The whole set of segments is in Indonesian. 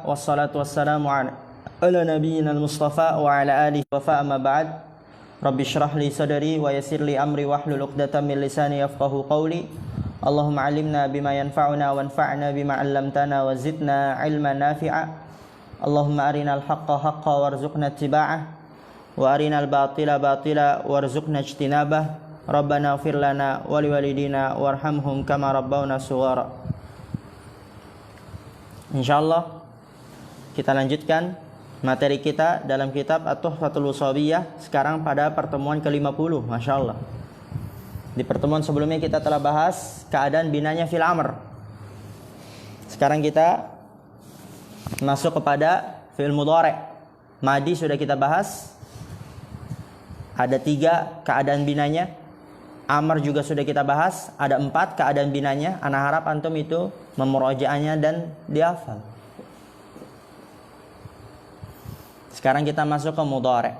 وكفى والصلاة والسلام على نبينا المصطفى وعلى آله وفى أما بعد رب اشرح لي صدري ويسر لي أمري واحلل عقدة من لساني يفقهوا قولي اللهم علمنا بما ينفعنا وانفعنا بما علمتنا وزدنا علما نافعا اللهم أرنا الحق حقا وارزقنا اتباعه وأرنا الباطل باطلا وارزقنا اجتنابه ربنا اغفر لنا ولوالدينا وارحمهم كما ربونا صغارا. Insyaallah kita lanjutkan materi kita dalam kitab At-Tuhfatul Washabiyah sekarang pada pertemuan ke-50. Masyaallah. Di pertemuan sebelumnya kita telah bahas keadaan binanya fil amr. Sekarang kita masuk kepada fi'il mudhari'. Madi sudah kita bahas. Ada 3 keadaan binanya. Amr juga sudah kita bahas. Ada 4 keadaan binanya. Ana harap antum itu memurojaahnya dan dihafal. Sekarang kita masuk ke mudhari',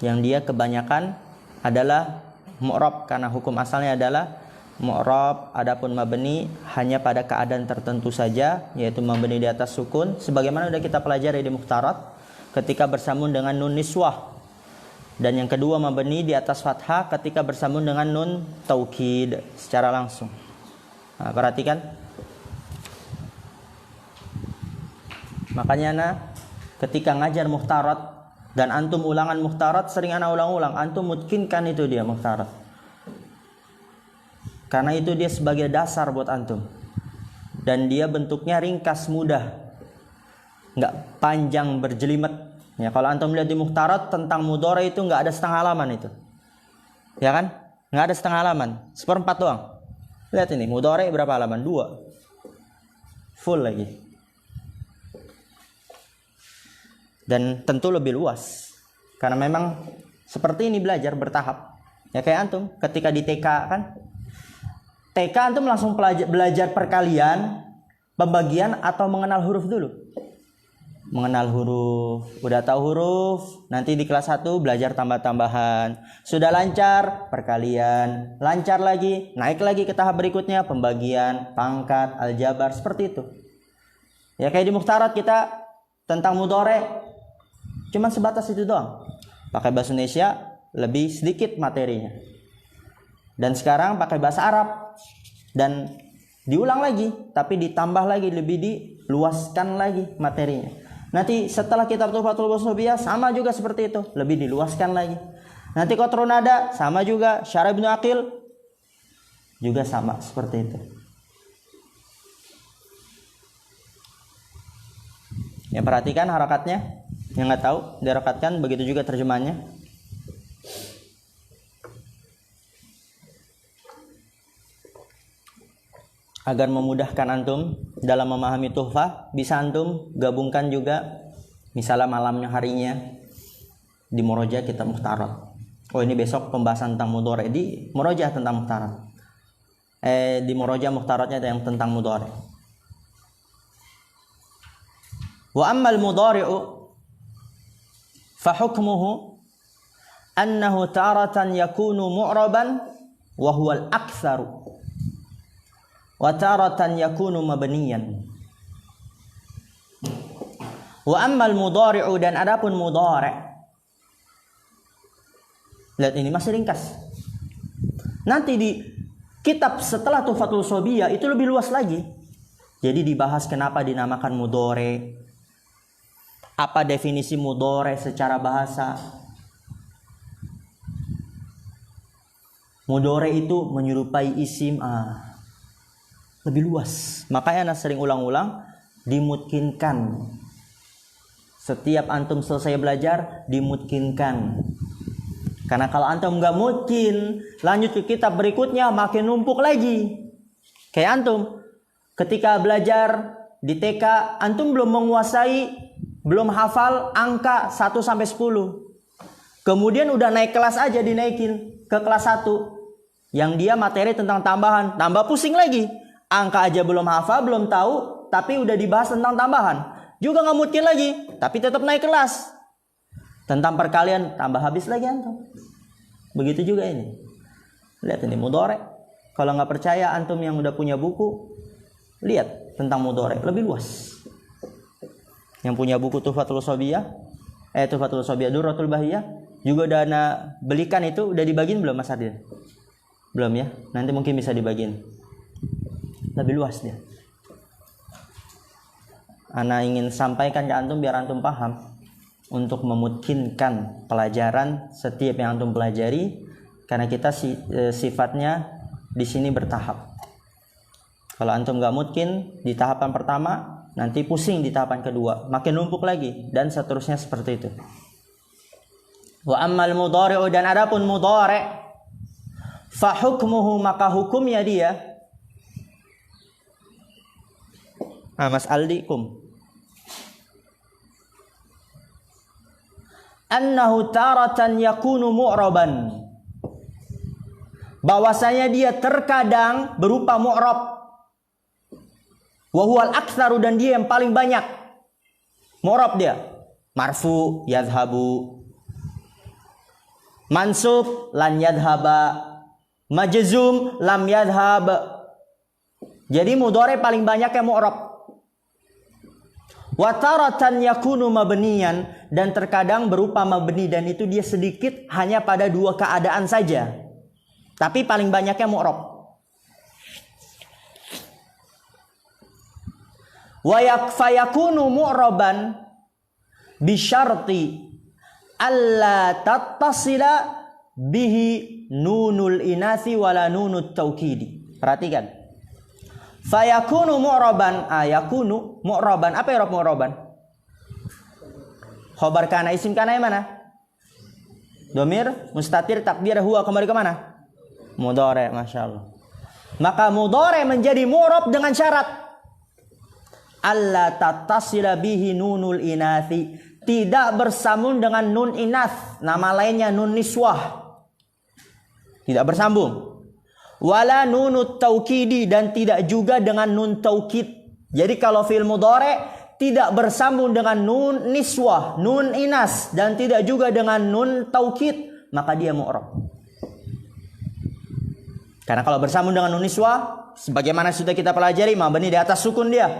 yang dia kebanyakan adalah mu'rab karena hukum asalnya adalah mu'rab. Adapun mabni hanya pada keadaan tertentu saja, yaitu mabni di atas sukun, sebagaimana sudah kita pelajari di mukhtarat ketika bersambung dengan nun niswah. Dan yang kedua mabni di atas fathah ketika bersambung dengan nun taukid secara langsung. Nah, perhatikan. Makanya ketika ngajar mukhtarat dan antum ulangan mukhtarat, sering ana ulang-ulang, antum mutkinkan itu dia mukhtarat. Karena itu dia sebagai dasar buat antum. Dan dia bentuknya ringkas, mudah. Enggak panjang berjelimet. Ya, kalau antum lihat di mukhtarat tentang mudhari itu enggak ada setengah halaman itu. Ya kan? Enggak ada setengah halaman, 1/4 doang. Lihat ini, mudhari berapa halaman? 2. Full lagi. Dan tentu lebih luas. Karena memang seperti ini belajar bertahap. Ya kayak antum ketika di TK kan. TK antum langsung belajar perkalian, pembagian atau mengenal huruf dulu. Mengenal huruf, udah tahu huruf, nanti di kelas 1 belajar tambah-tambahan. Sudah lancar, perkalian, lancar lagi, naik lagi ke tahap berikutnya, pembagian, pangkat, aljabar, seperti itu. Ya kayak di mukhtarat kita tentang mudhari' cuma sebatas itu doang. Pakai bahasa Indonesia lebih sedikit materinya. Dan sekarang pakai bahasa Arab dan diulang lagi, tapi ditambah lagi, lebih diluaskan lagi materinya. Nanti setelah kitab Tuhfatul Washabiyah sama juga seperti itu, lebih diluaskan lagi. Nanti Qatrun Nada sama juga, Syarah Ibnu Aqil juga sama seperti itu. Ya perhatikan harakatnya. Yang nggak tahu diharakatkan, begitu juga terjemahannya. Agar memudahkan antum dalam memahami tuhfah, bisa antum gabungkan juga misalnya malamnya harinya di murojaah kitab mukhtarat. Oh ini besok pembahasan tentang mudhari', di murojaah tentang mukhtarat. Di murojaah mukhtaratnya yang tentang mudhari'. Wa ammal mudhari'u fa hukmuhu annahu taratan yakunu mu'raban wa huwa al-aktsaru wa taratan yakunu mabniyan. Wa ammal mudhari'u, dan adapun mudhari'. Lihat ini masih ringkas. Nanti di kitab setelah Tuhfatul Washabiyah itu lebih luas lagi. Jadi dibahas kenapa dinamakan mudhari', apa definisi mudhari' secara bahasa. Mudhari' itu menyerupai isim. Lebih luas. Makanya ana sering ulang-ulang, dimutkinkan. Setiap antum selesai belajar, dimutkinkan. Karena kalau antum nggak mutkin, lanjut ke kitab berikutnya makin numpuk lagi. Kayak antum ketika belajar di TK, antum belum menguasai, belum hafal angka 1 sampai 10. Kemudian udah naik kelas aja, dinaikin ke kelas 1. Yang dia materi tentang tambahan, tambah pusing lagi. Angka aja belum hafal, belum tahu, tapi udah dibahas tentang tambahan. Juga nggak mungkin lagi, tapi tetap naik kelas. Tentang perkalian, tambah habis lagi antum. Begitu juga ini. Lihat ini mudhari'. Kalau nggak percaya antum yang udah punya buku, lihat tentang mudhari', lebih luas. Yang punya buku Tuhfatul Shobiyah, Tuhfatul Shobiyah Durratul Bahiyah, juga udah ana belikan itu, udah dibagiin belum Mas Adil? Belum ya? Nanti mungkin bisa dibagiin. Lebih luas dia. Ana ingin sampaikan ke antum biar antum paham, untuk memungkinkan pelajaran setiap yang antum pelajari, karena kita sifatnya di sini bertahap. Kalau antum nggak mungkin di tahapan pertama, nanti pusing di tahapan kedua, makin numpuk lagi, dan seterusnya seperti itu. Wa ammal mudhari'u, dan adapun mudhari', fa hukmuhu, maka hukumnya dia. Mas Aldi kum. Annahu taratan yakunu mu'raban. Bahwasanya dia terkadang berupa mu'rab. Wa huwal aktsaru, dan dia yang paling banyak. Mu'rab dia. Marfu yadhhabu. Mansub lan yadhhaba. Majzum lam yadhhab. Jadi mudhari paling banyak yang mu'rab. Wa taratan yakunu mabniyan, dan terkadang berupa mabni, dan itu dia sedikit hanya pada dua keadaan saja. Tapi paling banyaknya mu'rab. Wa yakfayakunu mu'raban bisyarti alla tattasila bihi nunul inasi wala nunut taukidi. Perhatikan. Fayakunu mu'raban, yakunu mu'raban. Apa ya mu'raban? Khobar kana, isim kana yang mana? Domir, mustatir, takdir, huwa, kembali ke mana? Mudhari', Masya Allah. Maka mudhari' menjadi mu'rab dengan syarat alla tattasila bihi nunul inathi, tidak bersambung dengan nun inath, nama lainnya nun niswah, tidak bersambung. Wala nunut taukidi, dan tidak juga dengan nun taukid. Jadi kalau fi'il mudhari' tidak bersambung dengan nun niswah, nun inas, dan tidak juga dengan nun taukid, maka dia mu'rab. Karena kalau bersambung dengan nun niswah, sebagaimana sudah kita pelajari, mabni di atas sukun dia.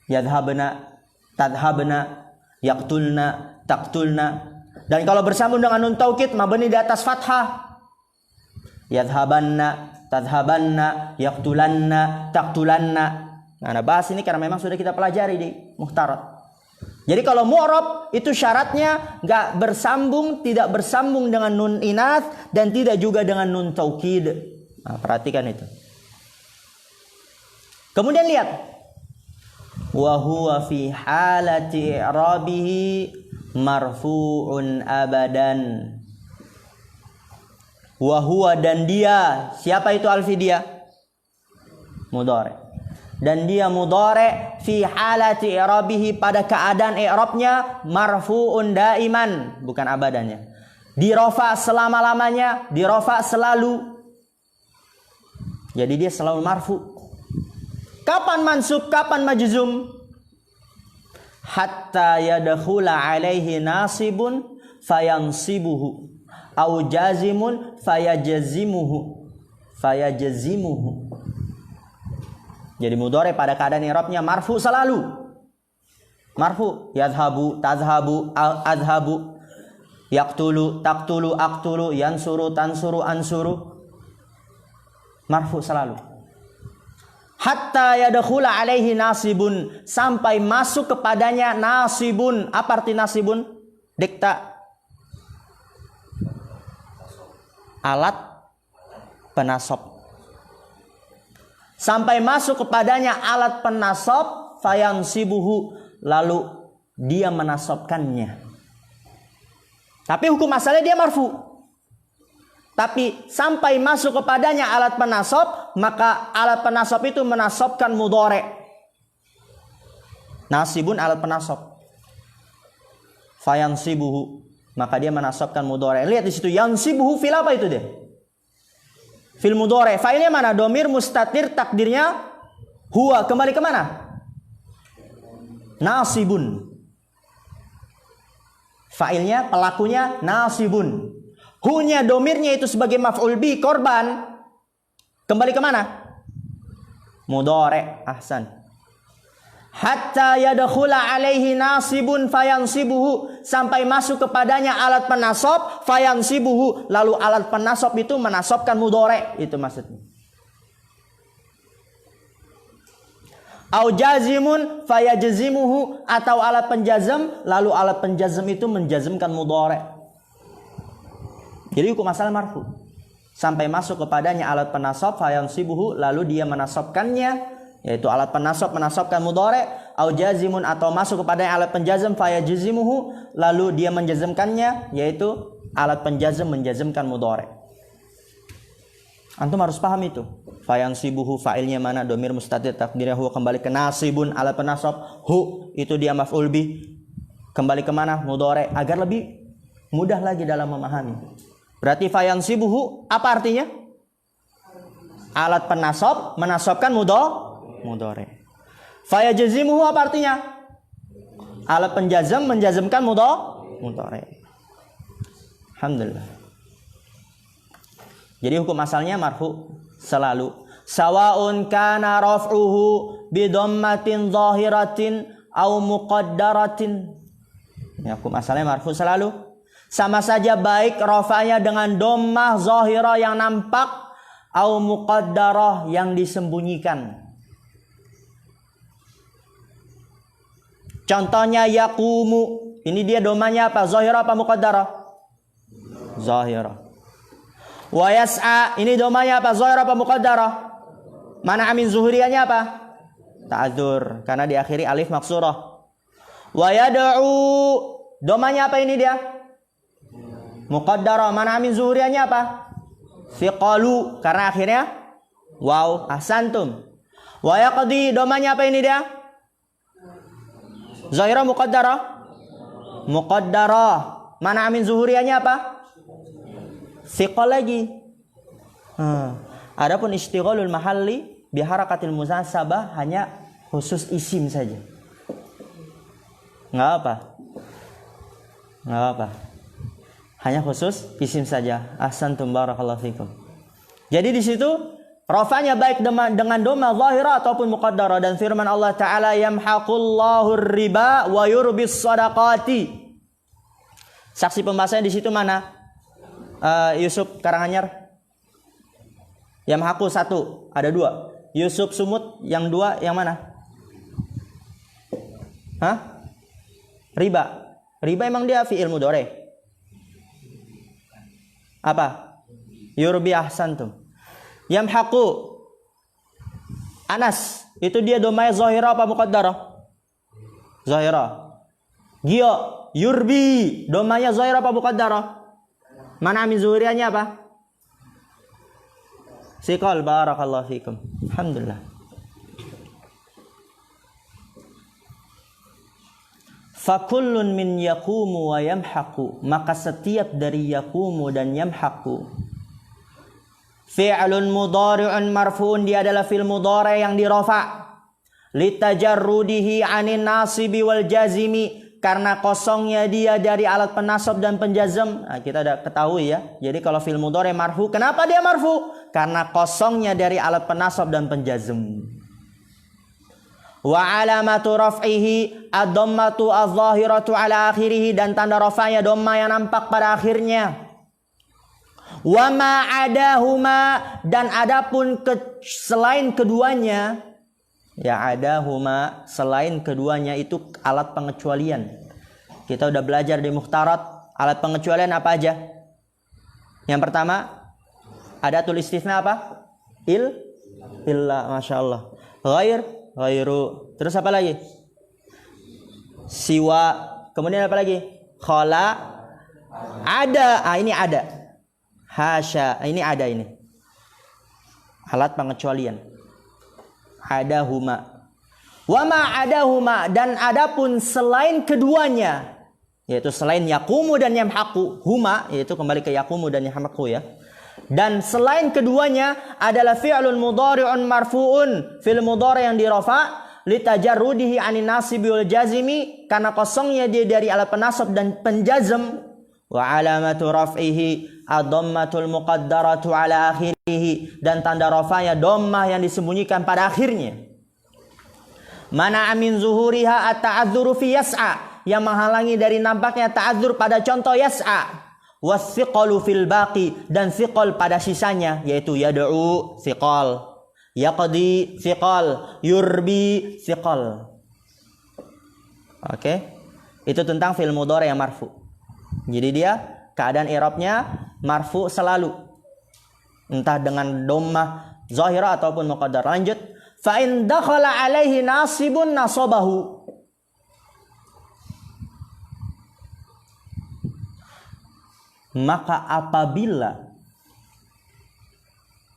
Yadhabna, tadhabna, yaktulna, taktulna. Dan kalau bersambung dengan nun taukid, mabni di atas fathah. Yadhabanna, tadhabanna, yaktulanna, taktulanna. Nah, bahas ini karena memang sudah kita pelajari di muhtarat. Jadi kalau mu'rab itu syaratnya nggak bersambung, tidak bersambung dengan nun inath, dan tidak juga dengan nun taukid. Nah, perhatikan itu. Kemudian lihat. Wa huwa fi halati i'rabihi marfu'un abadan. Wa huwa, dan dia, siapa itu al-fidiyah? Mudhari'. Dan dia mudhari' fi halati i'rabihi, pada keadaan i'rabnya marfu'un daiman, bukan abadannya. Di rafa selama-lamanya, di rafa selalu. Jadi dia selalu marfu'. Kapan mansub, kapan majzum? Hatta yadkhula alaihi nasibun fayansibuhu, au jazimun fayajazimuhu. Jadi mudhari pada keadaan i'rabnya marfu selalu. Marfu, yadhabu, tadhabu, adhabu, yaktulu, taktulu, aktulu, yansuru, tansuru, ansuru. Marfu selalu. Hatta yadkhula alaihi nasibun, sampai masuk kepadanya nasibun. Apa arti nasibun? Dikta. Alat penasab. Sampai masuk kepadanya alat penasab, fayansibuhu, lalu dia menasabkannya. Tapi hukum asalnya dia marfu. Tapi sampai masuk kepadanya alat penasab, maka alat penasab itu menasabkan mudhari'. Nasibun alat penasab. Fayansibuhu, maka dia menasabkan mudhari'. Lihat di situ, yansibuhu fil apa itu dia? Fil mudhari'. Fa'ilnya mana? Domir mustatir, takdirnya huwa. Kembali ke mana? Nasibun. Fa'ilnya, pelakunya nasibun. Hunya, domirnya itu sebagai maf'ul bi, korban. Kembali ke mana? Mudhari'. Ahsan. hatta yadkhula alaihi nasibun fayansibuhu, sampai masuk kepadanya alat penasab fayansibuhu, lalu alat penasab itu menasabkan mudhari, itu maksudnya. Au jazimun fayajzimuhu, atau alat penjazm, lalu alat penjazm itu menjazmkan mudhari. Jadi hukum asal marfu, sampai masuk kepadanya alat penasab fayansibuhu, lalu dia menasabkannya, yaitu alat penasab menasabkan mudhari, au jazimun, atau masuk kepada alat penjazm fayajzimuhu, lalu dia menjazmkannya, yaitu alat penjazm menjazmkan mudhari. Antum harus paham itu. Fayansibuhu fa'ilnya mana, domir mustatir takdirnya huwa, kembali ke nasibun alat penasab, hu itu dia maf'ul bih, kembali ke mana, mudhari, agar lebih mudah lagi dalam memahami. Berarti fayansibuhu apa artinya? Alat penasab menasabkan mudhari. Fayajzimuhu apa artinya? Alat penjazm menjazmkan mudhari. Alhamdulillah. Jadi hukum asalnya marfu selalu. Sawaun kana raf'uhu bi dhammatin zahiratin au muqaddaratin. Ya, hukum asalnya marfu selalu. Sama saja baik rafa'nya dengan dhammah zahirah yang nampak au muqaddarah yang disembunyikan. Contohnya yaqumu, ini dia domanya apa? Zahirah apa muqaddarah? Zahirah. Wa yas'a, ini domanya apa? Zahirah apa muqaddarah? Mana amin zuhuriyahnya apa? Ta'adzur, karena diakhiri alif maksurah. Wa yad'u, domanya apa ini dia? Muqaddarah. Mana amin zuhuriyahnya apa? Thiqalu, karena akhirnya waw. Ahsantum. Wa yaqdi, domanya apa ini dia? Zahirah muqaddarah? Muqaddarah. Mana amin zuhuriyahnya apa? Thiqal lagi. Adapun istighalul mahalli biharakatil musasabah hanya khusus isim saja. Enggak apa. Hanya khusus isim saja. Ahsantum barakallahu fikum. Jadi di situ rafa'nya baik dengan dhamma zahirah ataupun muqaddarah, dan firman Allah Ta'ala yamhaqullahu riba wa yurbis sadaqati. Saksi pembahasannya di situ mana? Yusuf Karanganyar. Yamhaqu satu, ada dua. Yusuf Sumut yang dua yang mana? Hah? Riba. Riba emang dia fi'il mudhari. Apa? Yurbi, ahsantum. Yamhaqu Anas, itu dia domanya zahirah apa muqaddarah? Zahirah. Gio, yurbi, domanya zahirah apa muqaddarah? Mana amin zuhuriyahnya apa? Siqal, barakallahu fikum. Alhamdulillah. Fakullun min yaqumu wa yamhaqu, maka setiap dari yaqumu dan yamhaqu fi'lun mudhari'un marfu'un, dia adalah fi'il mudhari' yang dirafa' litajarrudihi 'anin nasibi wal jazimi, karena kosongnya dia dari alat penasab dan penjazm. Nah, kita udah ketahui ya. Jadi kalau fi'il mudhari' marfu, kenapa dia marfu? Karena kosongnya dari alat penasab dan penjazm. Wa alamatu raf'ihi ad-dhammatu adh-dhahiratu ala akhirih, dan tanda rafa'nya dhamma yang nampak pada akhirnya. Wa ma adahuma, dan adapun selain keduanya, ya adahuma, selain keduanya itu alat pengecualian. Kita udah belajar di mukhtarat alat pengecualian apa aja. Yang pertama ada tulis istisna apa? Illa, masya Allah. Ghairu, terus apa lagi? Siwa, kemudian apa lagi? Khala, ada, ini ada. Hasya, ini ada, ini alat pengecualian. Adahuma. Wa ma adahuma, dan adapun selain keduanya, yaitu selain yaqumu dan yamhaqu, huma yaitu kembali ke yaqumu dan yamhaqu ya. Dan selain keduanya adalah fi'lun mudhari'un marfu'un, fi'il mudhari' yang dirafa' litajarrudihi 'anin nasibi wal jazimi, karena kosongnya dia dari alat penasab dan penjazm. Wa alamatu raf'ihi ad-dhammatul muqaddaratu 'ala akhirih, dan tanda rafa'nya dhammah yang disembunyikan pada akhirnya. Mana amin zuhuriha at-ta'adzuru fi yas'a, yang menghalangi dari nampaknya ta'adzur pada contoh yas'a. Wasiqalu fil baqi, dan siqal pada sisanya, yaitu yad'u siqal, yaqdi siqal, yurbi siqal. Oke. Itu tentang fi'il mudhari yang marfu. Jadi dia keadaan i'rabnya marfu selalu, entah dengan dhammah zahirah ataupun muqaddar. Lanjut. Fa in dakhala alaihi nasibun nasabahu. Maka apabila,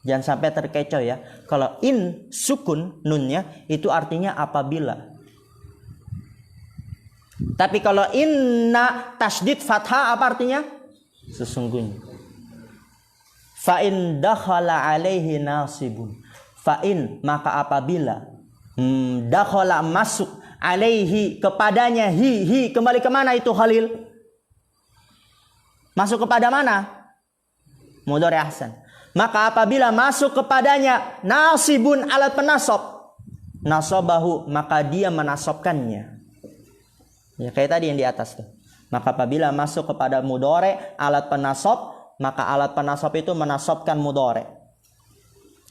jangan sampai terkecoh ya, kalau in sukun nunnya itu artinya apabila. Tapi kalau inna tasydid fathah apa artinya? Sesungguhnya. Fa in dakhala alaihi nasibun. Fa in, maka apabila dakhala masuk alaihi kepadanya, hi kembali ke mana itu Khalil? Masuk kepada mana? Mudhari ahsan. Maka apabila masuk kepadanya nasibun alat penasab, nasabahu, maka dia menasobkannya. Ya kayak tadi yang di atas tuh. Maka apabila masuk kepada mudhari alat penasab, maka alat penasab itu menasobkan mudhari.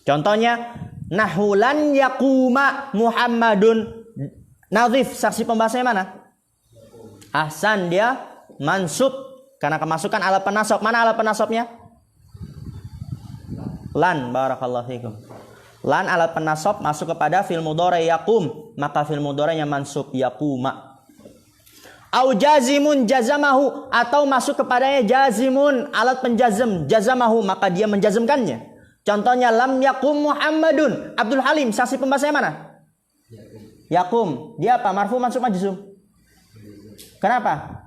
Contohnya nahulan yaquma Muhammadun. Nadhif, saksi pembahasannya mana? Ahsan, dia mansub karena kemasukan alat penasab. Mana alat penasabnya? Lan, barakallahu fikum. Lan alat penasab masuk kepada fi'il mudhari yaqum, maka fi'il mudhari'nya mansub yaquma. Au jazimun jazamahu, atau masuk kepadanya jazimun alat penjazm jazamahu, maka dia menjazmkannya. Contohnya lam yaqum Muhammadun. Abdul Halim, saksi pembahasannya mana? Yaqum. Dia apa? Marfu mansub majzum. Kenapa?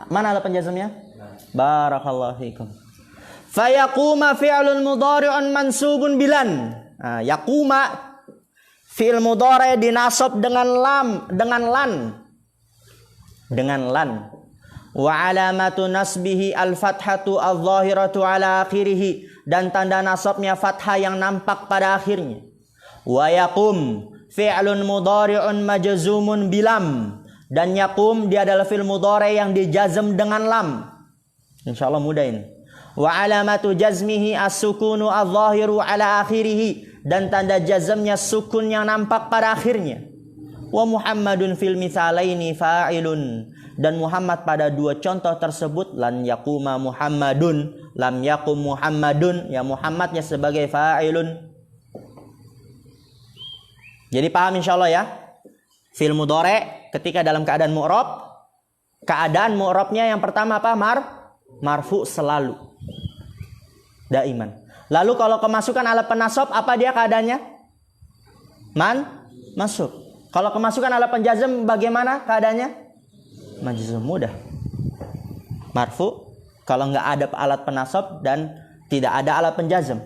Mana alat penjazmnya? Barakallahu fikum. Fa yaquma fi'lun mudhari'un mansubun bilan. Nah, yaquma fi'il mudhari' dinasab dengan lam, dengan lan. Wa alamatu nasbihi al-fathatu adh-dhahiratu ala akhirih, dan tanda nasabnya fathah yang nampak pada akhirnya. Wa yaqum fi'lun mudhari'un majzumun bilam, dan yaqum dia adalah fi'il mudhari' yang dijazm dengan lam. Insyaallah mudah ini. Wa alamatu jazmihi as-sukunu adh-dhahiru ala akhirih, dan tanda jazmnya sukun yang nampak pada akhirnya. Wa Muhammadun fil mithalaini fa'ilun, dan Muhammad pada dua contoh tersebut lan yaquma Muhammadun, lam yaqum Muhammadun, ya Muhammadnya sebagai fa'ilun. Jadi paham insyaallah ya? Fi'il mudhari' ketika dalam keadaan mu'rab, keadaan mu'rabnya yang pertama apa? Marfu selalu, daiman. Lalu kalau kemasukan alat penasab, apa dia keadaannya? Masuk. Kalau kemasukan alat penjazm bagaimana keadaannya? Majzum, mudah. Marfu kalau nggak ada alat penasab dan tidak ada alat penjazm.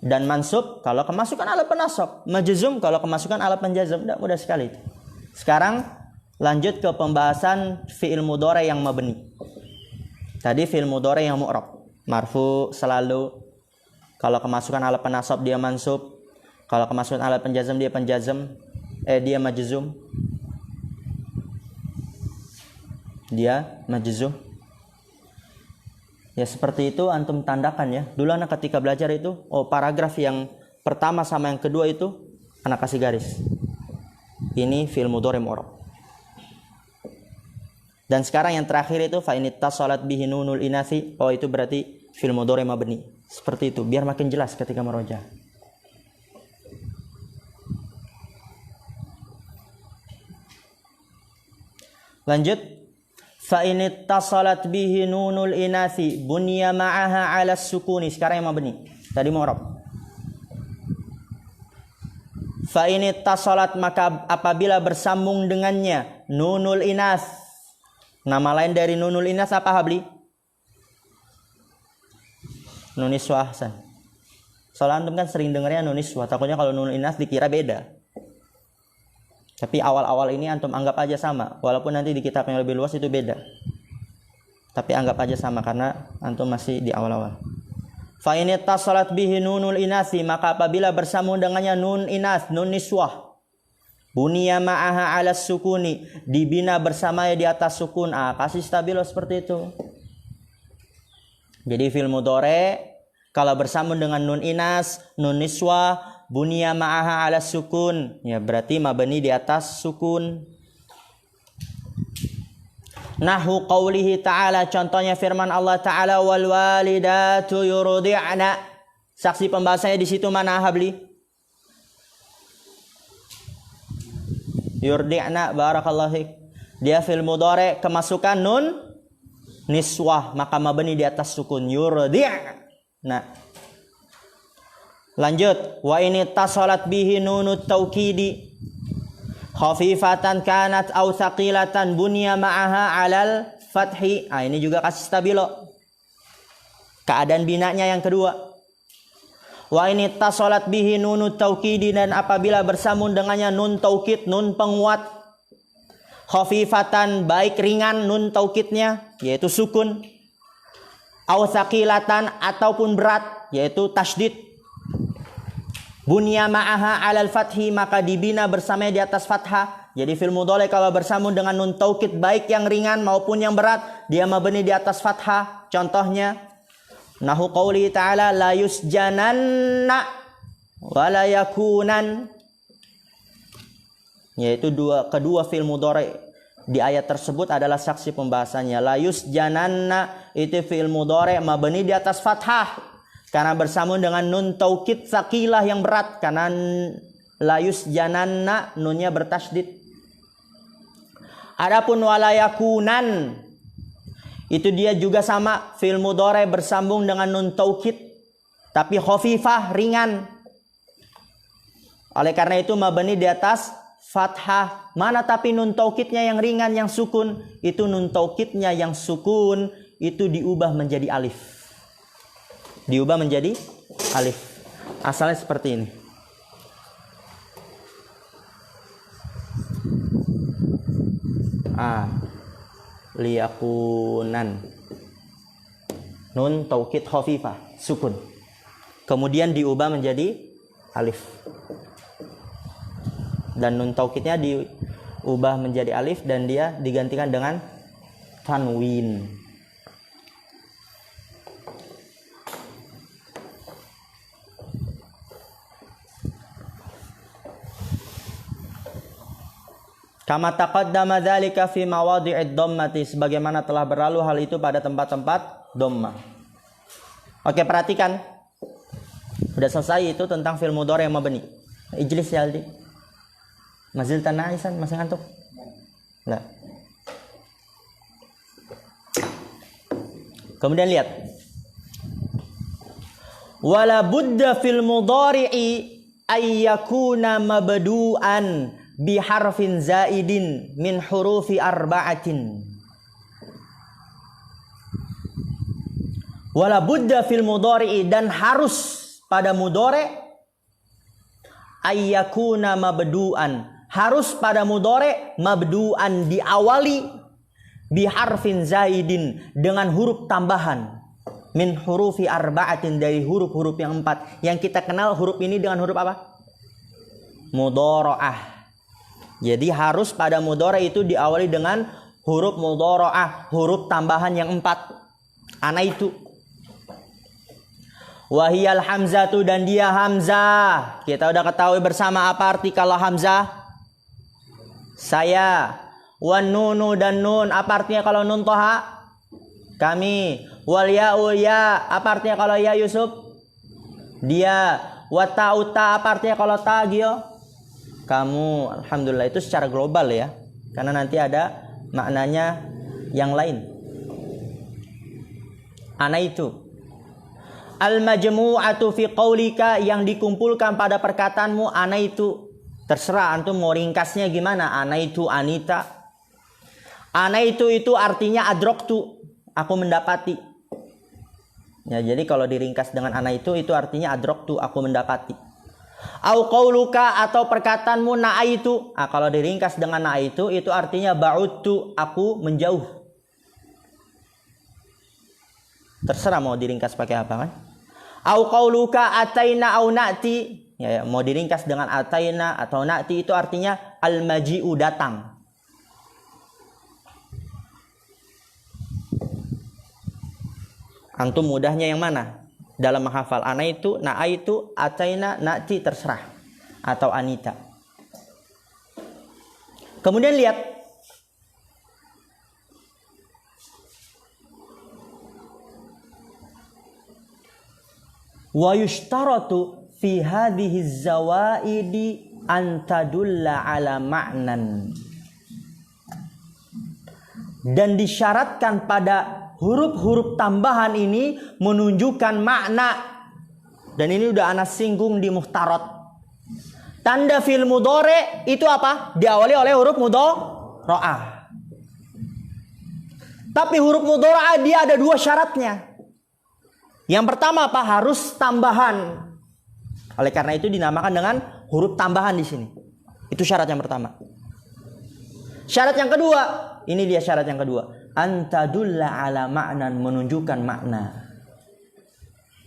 Dan mansub kalau kemasukan alat penasab. Majzum kalau kemasukan alat penjazm. Mudah sekali. Sekarang lanjut ke pembahasan fi'il mudhari' yang mabni. Tadi fi'il mudhari' yang mu'rab, marfu selalu. Kalau kemasukan alat penasab dia mansub. Kalau kemasukan alat penjazm dia dia majzum. Dia majzum. Ya seperti itu antum tandakan ya. Dulu anak ketika belajar itu, paragraf yang pertama sama yang kedua itu anak kasih garis. Ini fi'il mudhari' mu'rab. Dan sekarang yang terakhir itu fa in ittasalat bihi nunul inatsi, itu berarti fi'il mudhari' mabni. Seperti itu biar makin jelas ketika merojah. Lanjut. Fa in ittasalat bihi nunul inatsi bunya ma'aha 'ala sukuni. Sekarang yang mabni. Tadi mu'rab. Fa in ittasalat, maka apabila bersambung dengannya nunul inas. Nama lain dari nunul inas apa Habli? Nuniswa. Ahsan. Soalnya antum kan sering dengarnya nuniswa. Takutnya kalau nunul inas dikira beda. Tapi awal-awal ini antum anggap aja sama. Walaupun nanti di kitab yang lebih luas itu beda. Tapi anggap aja sama karena antum masih di awal-awal. Fa in ittasalat bihi nunul inasi, maka apabila bersambung dengannya nun inas, nun niswah, buniya ma'aha 'ala sukuni, dibina bersamanya di atas sukun. Kasih stabilo seperti itu. Jadi fi'il mudhari kalau bersambung dengan nun inas, nun niswah, buniya ma'aha 'ala sukun, ya berarti mabni di atas sukun. Nahu qaulihi ta'ala, contohnya firman Allah Ta'ala, wal walidatu yurdi'na. Saksi pembahasannya di situ mana Habli? Yurdi'na, barakallahu fiik. Dia fil mudhari kemasukan nun niswah, maka mabni di atas sukun, yurdi'na. Lanjut, wa ini tasalat bihi nunut taukidi khafifatan kanat aw thaqilatan bunya ma'aha 'alal fathi. Ini juga kasih stabilo. Keadaan binanya yang kedua. Wa ini tasalat bihi nunut taukidi, dan apabila bersambung dengannya nun taukid, nun penguat, khafifatan baik ringan nun taukidnya yaitu sukun, aw thaqilatan ataupun berat yaitu tasydid, bunya ma'aha 'alal fathi, maka dibina bersama di atas fathah. Jadi fil mudhari kalau bersambung dengan nun taukid baik yang ringan maupun yang berat, dia mabni di atas fathah. Contohnya nahu qauli ta'ala la yusjananna wa la yakunan, yaitu kedua fil mudhari di ayat tersebut adalah saksi pembahasannya. La yusjananna itu fil mudhari mabni di atas fathah karena bersambung dengan nun taukid sakilah yang berat, karena layus jananna nunnya bertasydid. Adapun walayakunan itu dia juga sama fil mudhari bersambung dengan nun taukid tapi khafifah ringan. Oleh karena itu mabni di atas fathah. Mana tapi nun taukidnya yang ringan yang sukun, itu nun taukidnya yang sukun itu diubah menjadi alif. Diubah menjadi alif. Asalnya seperti ini. Liyakunan. Nun taukid khafifah, sukun. Kemudian diubah menjadi alif. Dan nun taukidnya diubah menjadi alif dan dia digantikan dengan tanwin. Kama taqaddama dzalika fi mawadhi'id dhammati, sebagaimana telah berlalu hal itu pada tempat-tempat dhammah. Oke, perhatikan. Sudah selesai itu tentang fi'il mudhari yang mabni. Ijlis ya Aldi. Mazil tanaisan, masih ngantuk? Enggak. Kemudian lihat. Wala budda fil mudhari'i ay yakuna mabdu'an biharfin zaidin min hurufi arba'atin. Wala budda fil mudhari'i, dan harus pada mudhari ayyakuna mabdu'an, harus pada mudhari mabdu'an diawali biharfin zaidin dengan huruf tambahan min hurufi arba'atin, dari huruf-huruf yang 4. Yang kita kenal huruf ini dengan huruf apa? Mudhara'ah. Jadi harus pada mudhari itu diawali dengan huruf mudhara'ah, huruf tambahan yang 4. Ana itu. Wahiyal hamzatu, dan dia hamzah. Kita udah ketahui bersama apa arti kalau hamzah? Saya. Wan nunu, dan nun, apa artinya kalau nun toha? Kami. Wal ya'u ya, apa artinya kalau ya Yusuf? Dia. Wa ta'uta, apa artinya kalau ta Gio? Kamu. Alhamdulillah, itu secara global ya, karena nanti ada maknanya yang lain. Ana itu. Al-majmu'atu fi qaulika, yang dikumpulkan pada perkataanmu ana itu. Terserah antum mau ringkasnya gimana. Ana itu, anita. Ana itu artinya adroktu, aku mendapati. Ya, jadi kalau diringkas dengan ana itu artinya adroktu, aku mendapati. Au qauluka, atau perkataanmu na'aitu. Kalau diringkas dengan na'aitu itu artinya ba'udtu, aku menjauh. Terserah mau diringkas pakai apa kan. Au qauluka ataina au na'ti. Ya, mau diringkas dengan ataina atau na'ti itu artinya al-maji'u, datang. Antum mudahnya yang mana? Dalam menghafal ana itu, na'a itu, ataina, na'ti, terserah. Atau anita. Kemudian lihat. Wa yushtaratu fi hadhihi zawaidi an tadulla ala ma'nan. Dan disyaratkan pada huruf-huruf tambahan ini menunjukkan makna. Dan ini udah ana singgung di muhtarat. Tanda fil mudhari itu apa? Diawali oleh huruf mudhara'ah. Tapi huruf mudhara'ah dia ada dua syaratnya. Yang pertama apa? Harus tambahan. Oleh karena itu dinamakan dengan huruf tambahan di sini. Itu syarat yang pertama. Syarat yang kedua, ini dia syarat yang kedua. Antadulla ala ma'nan, menunjukkan makna.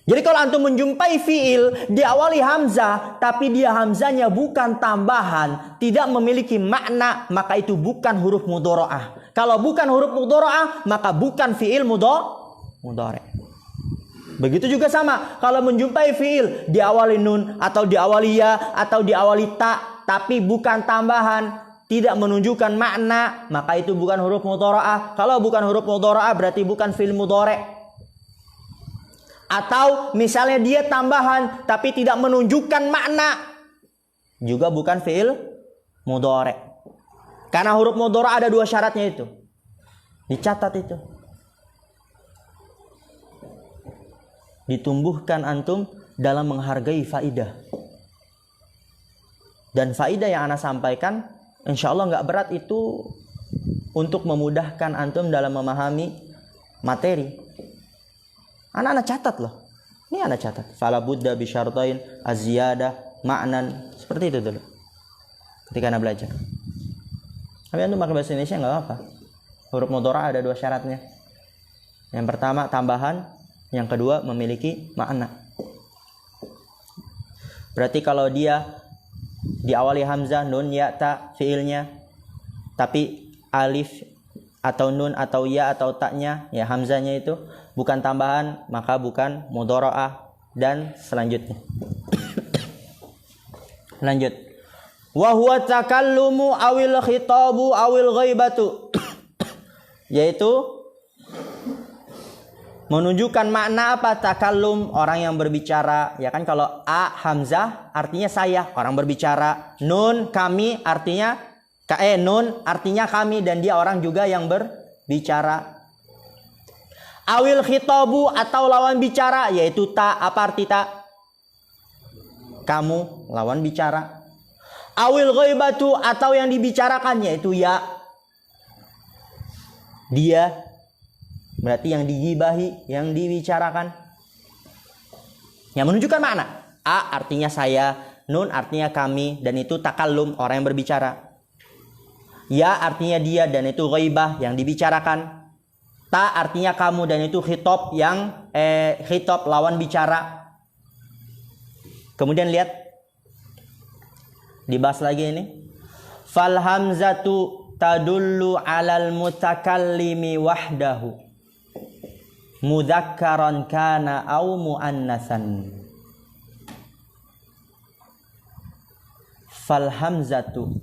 Jadi kalau antum menjumpai fiil diawali hamzah tapi dia hamzahnya bukan tambahan, tidak memiliki makna, maka itu bukan huruf mudhara'ah. Kalau bukan huruf mudhara'ah, maka bukan fiil mudhari'. Begitu juga sama, kalau menjumpai fiil diawali nun atau diawali ya atau diawali ta tapi bukan tambahan, tidak menunjukkan makna, maka itu bukan huruf mudhara'ah. Kalau bukan huruf mudhara'ah berarti bukan fiil mudhari'. Atau misalnya dia tambahan tapi tidak menunjukkan makna, juga bukan fiil mudhari'. Karena huruf mudhari' ada dua syaratnya itu. Dicatat itu. Ditumbuhkan antum dalam menghargai faidah. Dan faidah yang ana sampaikan insya Allah nggak berat itu untuk memudahkan antum dalam memahami materi. Anak-anak catat loh. Ini anak catat. Fala budda bi syartain az-ziyadah ma'nan. Seperti itu dulu. Ketika anak belajar. Tapi antum pakai bahasa Indonesia nggak apa-apa. Huruf mudhari' ada dua syaratnya. Yang pertama tambahan, yang kedua memiliki makna. Berarti kalau dia diawali hamzah, nun, ya, ta, fiilnya, tapi alif atau nun atau ya atau taknya, ya hamzahnya itu bukan tambahan, maka bukan mudhara'ah. Dan selanjutnya. Lanjut. Wa huwa takallumu awil khitabu awil ghaibatu. Yaitu menunjukkan makna apa? Takallum, orang yang berbicara. Ya kan kalau a hamzah artinya saya, orang berbicara. Nun kami artinya nun artinya kami dan dia orang juga yang berbicara. Awil khitabu atau lawan bicara yaitu ta, apa arti ta? Kamu, lawan bicara. Awil ghaibatu atau yang dibicarakan yaitu ya. Dia. Berarti yang digibahi, yang dibicarakan. Yang menunjukkan makna. A artinya saya, nun artinya kami, dan itu takallum, orang yang berbicara. Ya artinya dia, dan itu ghaibah, yang dibicarakan. Ta artinya kamu, dan itu khitab, yang khitab, lawan bicara. Kemudian lihat. Dibahas lagi ini. Fal hamzatu tadullu alal mutakallimi wahdahu. Mudzakkaran kana au muannatsan. Fal hamzatu,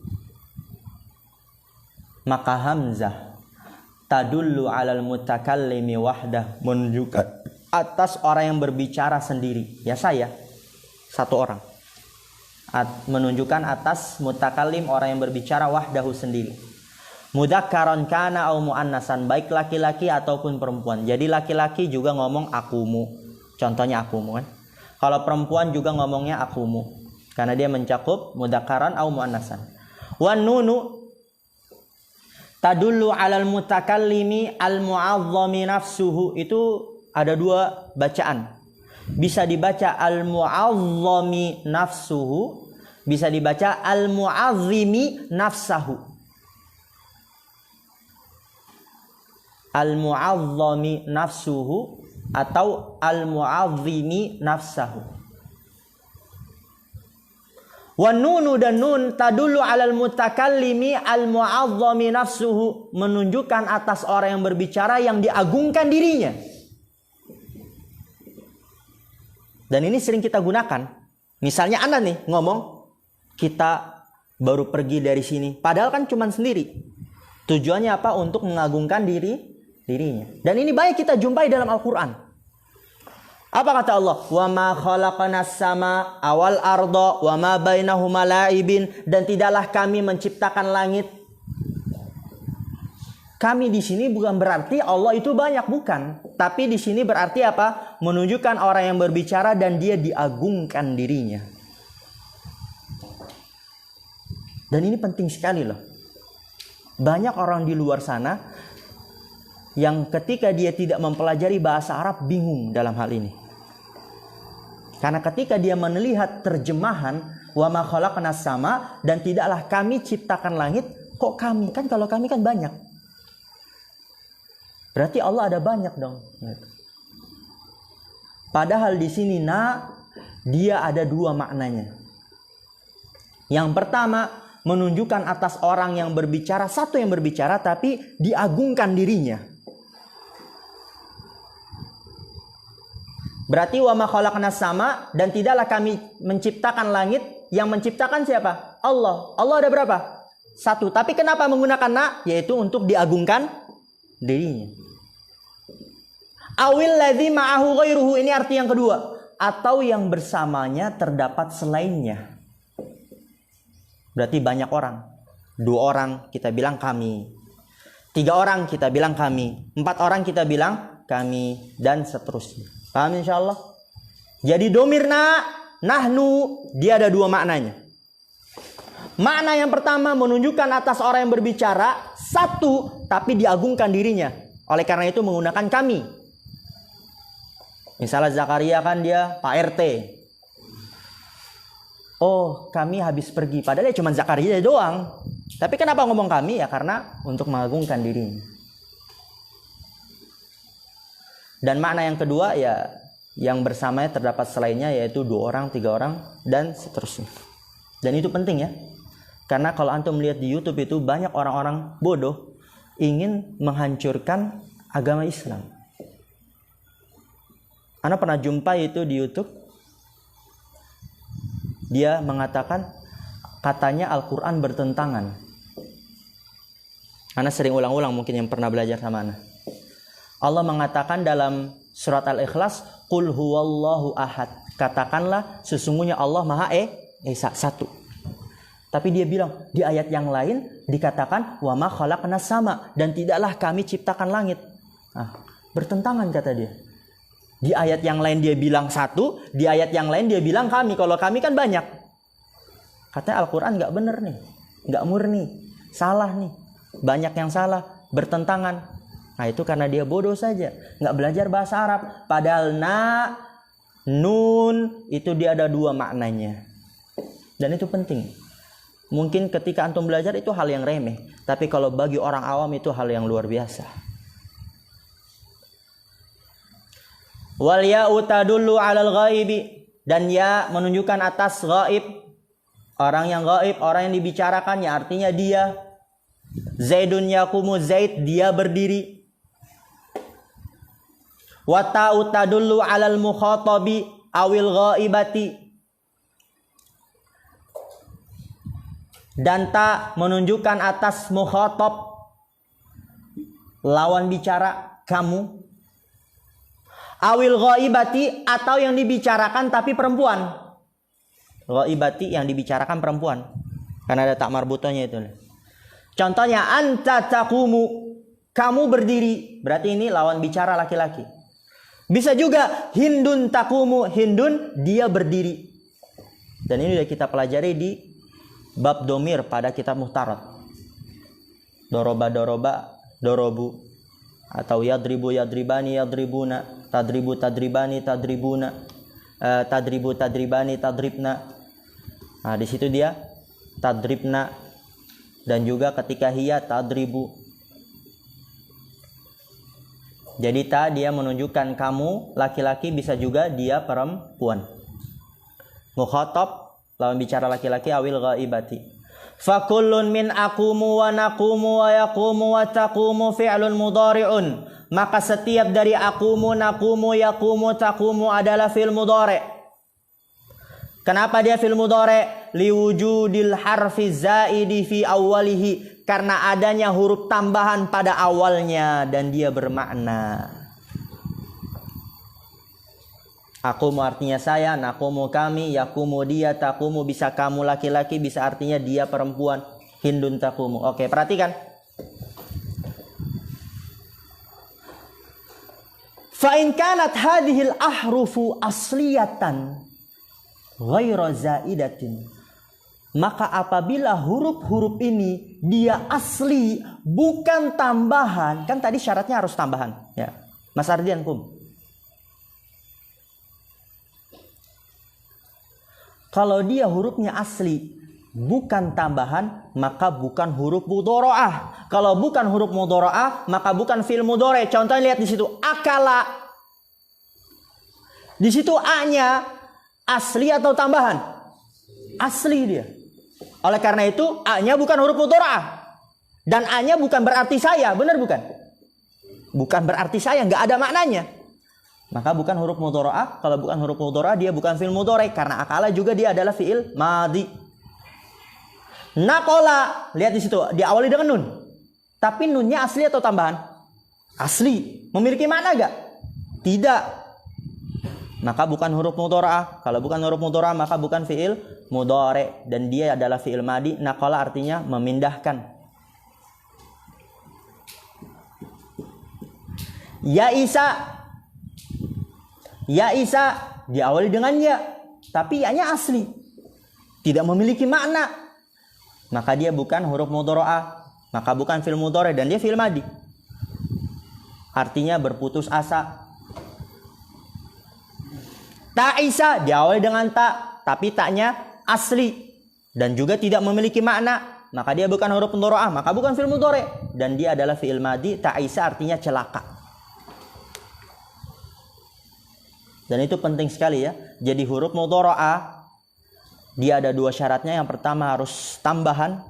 maka hamzah tadullu alal mutakallimi wahdah, menunjukkan atas orang yang berbicara sendiri. Ya saya, satu orang. Menunjukkan atas mutakallim, orang yang berbicara wahdahu sendiri. Mudzakkaran kana au muannatsan, baik laki-laki ataupun perempuan. Jadi laki-laki juga ngomong akumu. Contohnya akumu kan. Kalau perempuan juga ngomongnya akumu. Karena dia mencakup mudzakkaran au muannatsan. Wan nunu tadullu 'alal mutakallimi al mu'azzami nafsuhu. Itu ada dua bacaan. Bisa dibaca al mu'azzami nafsuhu, bisa dibaca al mu'azzimi nafsahu. Al-mu'azzami nafsuhu atau al-mu'azzimi nafsahu. Wan nunu dan nun tadullu alal mutakallimi al-mu'azzami nafsuhu, menunjukkan atas orang yang berbicara yang diagungkan dirinya. Dan ini sering kita gunakan. Misalnya Anda nih ngomong, kita baru pergi dari sini, padahal kan cuma sendiri. Tujuannya apa? Untuk mengagungkan dirinya. Dan ini banyak kita jumpai dalam Al-Quran. Apa kata Allah? Wa ma khalaqanas sama awal arda wa ma bainahuma la'ibin, dan tidaklah kami menciptakan langit. Kami di sini bukan berarti Allah itu banyak, bukan. Tapi di sini berarti apa? Menunjukkan orang yang berbicara dan dia diagungkan dirinya. Dan ini penting sekali loh. Banyak orang di luar sana yang ketika dia tidak mempelajari bahasa Arab bingung dalam hal ini. Karena ketika dia melihat terjemahan wa ma khalaqnas sama, dan tidaklah kami ciptakan langit, kok kami? Kan kalau kami kan banyak. Berarti Allah ada banyak dong. Padahal di sini dia ada dua maknanya. Yang pertama menunjukkan atas orang yang berbicara, satu yang berbicara tapi diagungkan dirinya. Berarti wa ma khalaqnas sama, dan tidaklah kami menciptakan langit. Yang menciptakan siapa? Allah. Allah ada berapa? Satu. Tapi kenapa menggunakan yaitu untuk diagungkan dirinya. Awil ladzi ma'ahu ghairuhu, ini arti yang kedua. Atau yang bersamanya terdapat selainnya. Berarti banyak orang. 2 orang kita bilang kami. 3 orang kita bilang kami. 4 orang kita bilang kami. Dan seterusnya. Paham insyaallah? Jadi domir nahnu, dia ada 2 maknanya. Makna yang pertama menunjukkan atas orang yang berbicara, satu, tapi diagungkan dirinya. Oleh karena itu menggunakan kami. Misalnya Zakaria kan dia Pak RT. Oh, kami habis pergi. Padahal ya cuma Zakaria doang. Tapi kenapa ngomong kami? Ya karena untuk mengagungkan dirinya. Dan makna yang kedua ya yang bersamanya terdapat selainnya, yaitu 2 orang, 3 orang, dan seterusnya. Dan itu penting ya. Karena kalau antum melihat di YouTube itu banyak orang-orang bodoh ingin menghancurkan agama Islam. Anda pernah jumpa itu di YouTube? Dia mengatakan katanya Al-Quran bertentangan. Anda sering ulang-ulang mungkin yang pernah belajar sama Anda. Allah mengatakan dalam surat Al-Ikhlas, Qul huwallahu ahad. Katakanlah sesungguhnya Allah Maha Esa, satu. Tapi dia bilang di ayat yang lain dikatakan wa ma khalaqnas sama, dan tidaklah kami ciptakan langit. Bertentangan kata dia. Di ayat yang lain dia bilang satu, di ayat yang lain dia bilang kami. Kalau kami kan banyak. Katanya Al-Quran nggak bener nih, nggak murni, salah nih, banyak yang salah, bertentangan. Nah itu karena dia bodoh saja, nggak belajar bahasa Arab. Padahal nun itu dia ada 2 maknanya. Dan itu penting. Mungkin ketika antum belajar itu hal yang remeh, tapi kalau bagi orang awam itu hal yang luar biasa. Wal ya'u tadullu 'alal ghaibi, dan ya menunjukkan atas ghaib, orang yang ghaib, orang yang dibicarakannya, artinya dia. Zaidun yaqumu, Zaid dia berdiri. Wa ta'u tadullu 'alal mukhatabi awil ghaibati, dan ta menunjukkan atas mukhatab, lawan bicara, kamu. Awil ghaibati, atau yang dibicarakan tapi perempuan. Ghaibati yang dibicarakan perempuan, karena ada tak marbutonya itu. Contohnya anta taqumu, kamu berdiri, berarti ini lawan bicara laki-laki. Bisa juga hindun taqumu, hindun dia berdiri. Dan ini sudah kita pelajari di bab domir pada kitab Muhtarat. Doroba dorobu, atau yadribu yadribani yadribuna, tadribu tadribani tadribuna, tadribu tadribani tadribna. Nah di situ dia tadribna, dan juga ketika hiya tadribu. Jadi ta dia menunjukkan kamu laki-laki, bisa juga dia perempuan. Mukhatab lawan bicara laki-laki, awil ghaibati. Fakullun min akumu wa nakumu wa yakumu wa takumu fi'lun mudhari'un. Maka setiap dari akumu, nakumu, yakumu, takumu adalah fi'il mudhari'. Kenapa dia fi'il mudhari'? Liwujudil harfi zaidi fi awwalihi. Karena adanya huruf tambahan pada awalnya dan dia bermakna. Akumu artinya saya, nakumu kami, yakumu dia, takumu bisa kamu laki-laki, bisa artinya dia perempuan. Hindun takumu. Oke, perhatikan. Fa in kanat hadhil ahrufu asliyatan ghairu zaidatin. Maka apabila huruf-huruf ini dia asli, bukan tambahan. Kan tadi syaratnya harus tambahan. Ya. Mas Ardian, kum. Kalau dia hurufnya asli, bukan tambahan, maka bukan huruf mudharaah. Kalau bukan huruf mudharaah, maka bukan fi'il mudhari'. Contohnya lihat di situ, akala. Di situ a-nya asli atau tambahan? Asli dia. Oleh karena itu a-nya bukan huruf mudharaah. Dan a-nya bukan berarti saya, benar bukan? Bukan berarti saya, nggak ada maknanya. Maka bukan huruf mudharaah. Kalau bukan huruf mudharaah, dia bukan fi'il mudhari'. Karena akala juga dia adalah fi'il madhi. Naqala, lihat di situ, diawali dengan nun. Tapi nunnya asli atau tambahan? Asli. Memiliki makna nggak? Tidak. Maka bukan huruf mudharaah. Kalau bukan huruf mudharaah, maka bukan fi'il mudhari'. Dan dia adalah fi'il madhi. Naqala artinya memindahkan. Ya Isa. Ya Isa diawali dengan ya. Tapi ya-nya asli. Tidak memiliki makna. Maka dia bukan huruf mudharaah. Maka bukan fi'il mudhari' dan dia fi'il madhi. Artinya berputus asa. Ta'isa diawali dengan ta, tapi taknya asli dan juga tidak memiliki makna, maka dia bukan huruf mudharaah, maka bukan fi'il mudhari' dan dia adalah fi'il madhi. Ta'isa artinya celaka. Dan itu penting sekali ya. Jadi huruf mudharaah dia ada dua syaratnya. Yang pertama harus tambahan,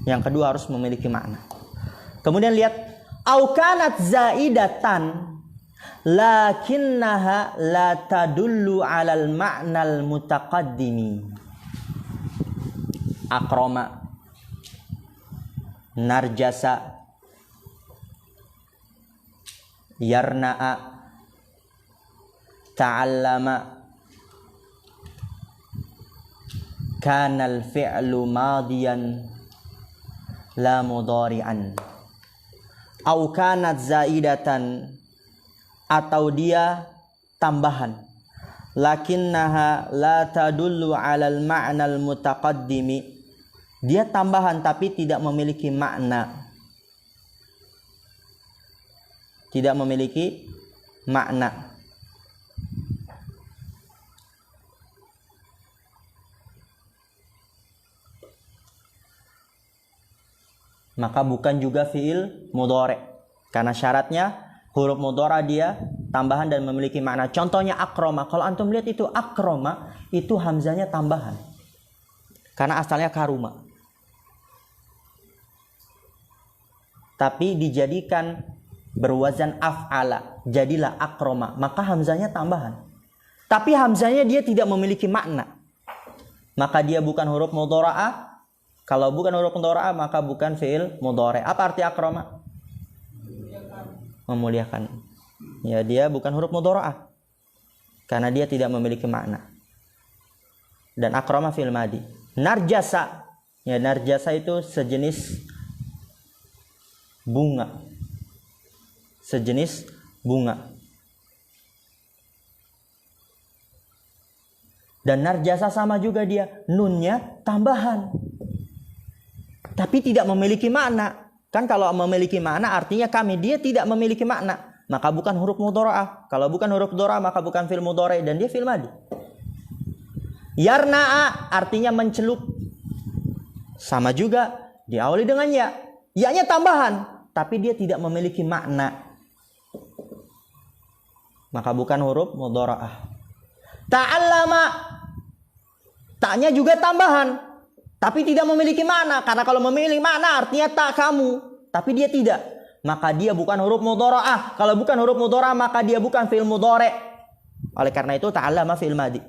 yang kedua harus memiliki makna. Kemudian lihat au kanat zaidatan lakinnaha la tadullu 'alal ma'nal mutaqaddimi. Akrama, narjasa, yarna'a, ta'allama, kanal fi'lu madiyan la mudhari'an. Au kanat zaidatan, atau dia tambahan, lakinnaha la tadullu 'alal ma'nal mutaqaddimi. Dia tambahan tapi tidak memiliki makna. Tidak memiliki makna. Maka bukan juga fi'il mudhari'. Karena syaratnya huruf mudhara' dia tambahan dan memiliki makna. Contohnya akroma. Kalau antum lihat itu akroma, itu hamzanya tambahan. Karena asalnya karuma. Tapi dijadikan berwazan af'ala. Jadilah akroma. Maka hamzanya tambahan. Tapi hamzanya dia tidak memiliki makna. Maka dia bukan huruf mudhara'ah. Kalau bukan huruf mudhara'ah, maka bukan fi'il mudhari'. Apa arti akroma? Memuliakan. Ya, dia bukan huruf mudhara'ah. Karena dia tidak memiliki makna. Dan akroma fi'il madhi. Narjasa. Ya, narjasa itu sejenis bunga. Sejenis bunga. Dan narjasa sama juga dia. Nunnya tambahan. Tapi tidak memiliki makna. Kan kalau memiliki makna artinya kami. Dia tidak memiliki makna. Maka bukan huruf mudhara'ah. Kalau bukan huruf mudhara'ah maka bukan fi'il mudhari' dan dia fi'il madhi. Yarna'a artinya mencelup. Sama juga diawali dengan ya. Ya-nya tambahan. Tapi dia tidak memiliki makna. maka bukan huruf mudhara'ah. Ta'allama, taknya juga tambahan, tapi tidak memiliki makna. Karena kalau memiliki makna artinya tak kamu, tapi dia tidak, maka dia bukan huruf mudhara'ah. Kalau bukan huruf mudhara'ah, maka dia bukan fi'il mudhari'. Oleh karena itu ta'allama fi'il madi.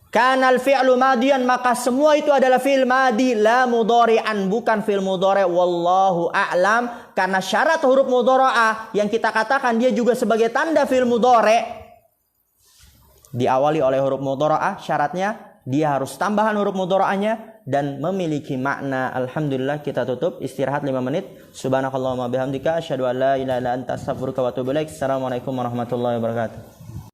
Kanal fi'lu madian, maka semua itu adalah fi'il madi, la mudhari'an, bukan fi'il mudhari'. Wallahu a'lam. Karena syarat huruf mudhara'ah yang kita katakan dia juga sebagai tanda fi'il mudhari', diawali oleh huruf mudhara'ah, syaratnya dia harus tambahan huruf mudhara'ahnya dan memiliki makna. Alhamdulillah, kita tutup, istirahat 5 menit. Subhanakallahumma bihamdika asyhadu an la ilaha illa anta astaghfiruka wa atubu ilaik. Assalamualaikum warahmatullahi wabarakatuh.